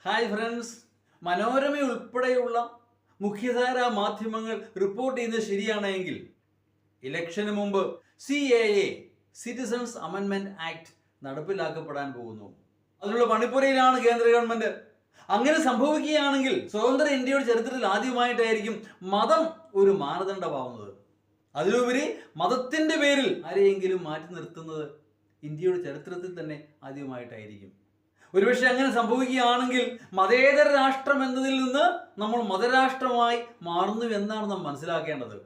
Hi friends, Manorama ഉൾപ്പെടെയുള്ള മുഖ്യധാരാ മാധ്യമങ്ങൾ റിപ്പോർട്ട് ചെയ്യുന്നത് ശരിയാണെങ്കിൽ ഇലക്ഷന് മുമ്പ് CAA സിറ്റിസൺസ് അമെൻമെന്റ് ആക്ട് നടപ്പിലാക്കപ്പെടാൻ പോകുന്നു. അതിനുള്ള പണിപ്പുരയിലാണ് കേന്ദ്ര ഗവൺമെന്റ്. അങ്ങനെ സംഭവിക്കുകയാണെങ്കിൽ സ്വതന്ത്ര ഇന്ത്യയുടെ ചരിത്രത്തിൽ ആദ്യമായിട്ടായിരിക്കും മതം ഒരു മാനദണ്ഡമാവുന്നത്. അതിലുപരി മതത്തിന്റെ പേരിൽ ആരെയെങ്കിലും മാറ്റി നിർത്തുന്നത് ഇന്ത്യയുടെ ചരിത്രത്തിൽ തന്നെ ആദ്യമായിട്ടായിരിക്കും. ഒരുപക്ഷെ അങ്ങനെ സംഭവിക്കുകയാണെങ്കിൽ മതേതര രാഷ്ട്രം എന്നതിൽ നിന്ന് നമ്മൾ മതരാഷ്ട്രമായി മാറുന്നു എന്നാണ് നാം മനസ്സിലാക്കേണ്ടത്.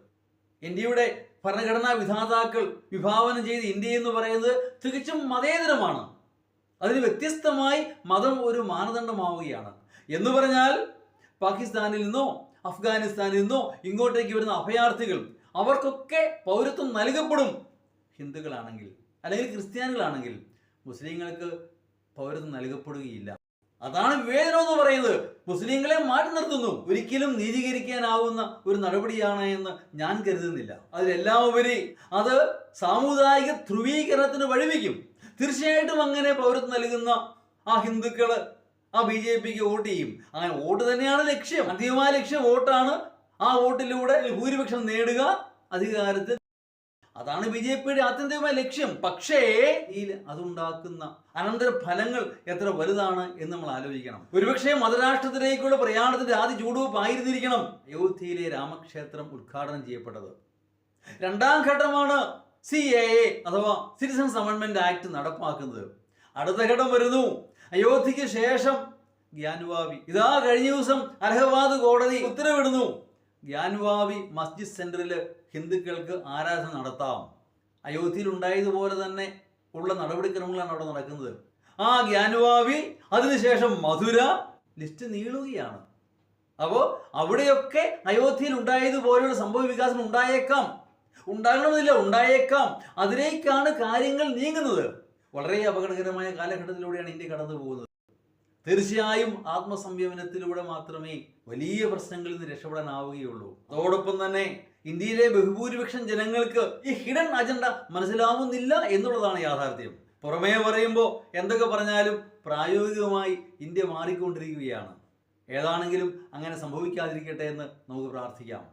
ഇന്ത്യയുടെ ഭരണഘടനാ വിധാതാക്കൾ വിഭാവനം ചെയ്ത ഇന്ത്യ എന്ന് പറയുന്നത് തികച്ചും മതേതരമാണ്. അതിന് വ്യത്യസ്തമായി മതം ഒരു മാനദണ്ഡമാവുകയാണ്. എന്ന് പറഞ്ഞാൽ പാകിസ്ഥാനിൽ നിന്നോ അഫ്ഗാനിസ്ഥാനിൽ നിന്നോ ഇങ്ങോട്ടേക്ക് വരുന്ന അഭയാർത്ഥികൾ അവർക്കൊക്കെ പൗരത്വം നൽകപ്പെടും. ഹിന്ദുക്കളാണെങ്കിൽ അല്ലെങ്കിൽ ക്രിസ്ത്യാനികളാണെങ്കിൽ മുസ്ലിങ്ങൾക്ക് പൗരത്വം നൽകപ്പെടുകയില്ല. അതാണ് വിവേചനം എന്ന് പറയുന്നത്. മുസ്ലിങ്ങളെ മാറ്റി നിർത്തുന്നു. ഒരിക്കലും നീതീകരിക്കാനാവുന്ന ഒരു നടപടിയാണ് എന്ന് ഞാൻ കരുതുന്നില്ല. അതിലെല്ലാം ഉപരി അത് സാമുദായിക ധ്രുവീകരണത്തിന് വഴിവെക്കും. തീർച്ചയായിട്ടും അങ്ങനെ പൗരത്വം നൽകുന്ന ആ ഹിന്ദുക്കള് ആ BJPക്ക് വോട്ട് ചെയ്യും. അങ്ങനെ വോട്ട് തന്നെയാണ് ലക്ഷ്യം. അന്തിമമായ ലക്ഷ്യം വോട്ടാണ്. ആ വോട്ടിലൂടെ ഭൂരിപക്ഷം നേടുക, അധികാരത്തിൽ. അതാണ് BJPയുടെ ആത്യന്തികമായ ലക്ഷ്യം. പക്ഷേ അതുണ്ടാക്കുന്ന അനന്തര ഫലങ്ങൾ എത്ര വലുതാണ് എന്ന് നമ്മൾ ആലോചിക്കണം. ഒരുപക്ഷെ മതരാഷ്ട്രത്തിലേക്കുള്ള പ്രയാണത്തിന്റെ ആദ്യ ചൂടുവെപ്പ് ആയിരുന്നിരിക്കണം അയോധ്യയിലെ രാമക്ഷേത്രം ഉദ്ഘാടനം ചെയ്യപ്പെട്ടത്. രണ്ടാം ഘട്ടമാണ് CAA അഥവാ സിറ്റിസൺസ് അമെൻമെന്റ് ആക്ട് നടപ്പാക്കുന്നത്. അടുത്ത ഘട്ടം വരുന്നു. അയോധ്യയ്ക്ക് ശേഷം ഗ്യാൻവാപി. ഇതാ കഴിഞ്ഞ ദിവസം അലഹബാദ് കോടതി ഉത്തരവിടുന്നു. ഗ്യാൻവാപി മസ്ജിദ് സെന്ററിൽ ഹിന്ദുക്കൾക്ക് ആരാധന നടത്താം. അയോധ്യയിൽ ഉണ്ടായതുപോലെ തന്നെ ഉള്ള നടപടിക്രമങ്ങളാണ് അവിടെ നടക്കുന്നത്. ആ ഗ്യാൻവാപി, അതിനുശേഷം മധുര, ലിസ്റ്റ് നീളുകയാണ്. അപ്പോൾ അവിടെയൊക്കെ അയോധ്യയിൽ ഉണ്ടായതുപോലെയുള്ള സംഭവ വികാസം ഉണ്ടായേക്കാം, ഉണ്ടാകണമെന്നില്ല, ഉണ്ടായേക്കാം. അതിലേക്കാണ് കാര്യങ്ങൾ നീങ്ങുന്നത്. വളരെ അപകടകരമായ കാലഘട്ടത്തിലൂടെയാണ് ഇന്ത്യ കടന്നു പോകുന്നത്. തീർച്ചയായും ആത്മസംയമനത്തിലൂടെ മാത്രമേ വലിയ പ്രശ്നങ്ങളിൽ നിന്ന് രക്ഷപ്പെടാനാവുകയുള്ളൂ. അതോടൊപ്പം തന്നെ ഇന്ത്യയിലെ ബഹുഭൂരിപക്ഷം ജനങ്ങൾക്ക് ഈ ഹിഡൻ അജണ്ട മനസ്സിലാവുന്നില്ല എന്നുള്ളതാണ് യാഥാർത്ഥ്യം. പുറമേ പറയുമ്പോൾ എന്തൊക്കെ പറഞ്ഞാലും പ്രായോഗികമായി ഇന്ത്യ മാറിക്കൊണ്ടിരിക്കുകയാണ്. ഏതാണെങ്കിലും അങ്ങനെ സംഭവിക്കാതിരിക്കട്ടെ എന്ന് നമുക്ക് പ്രാർത്ഥിക്കാം.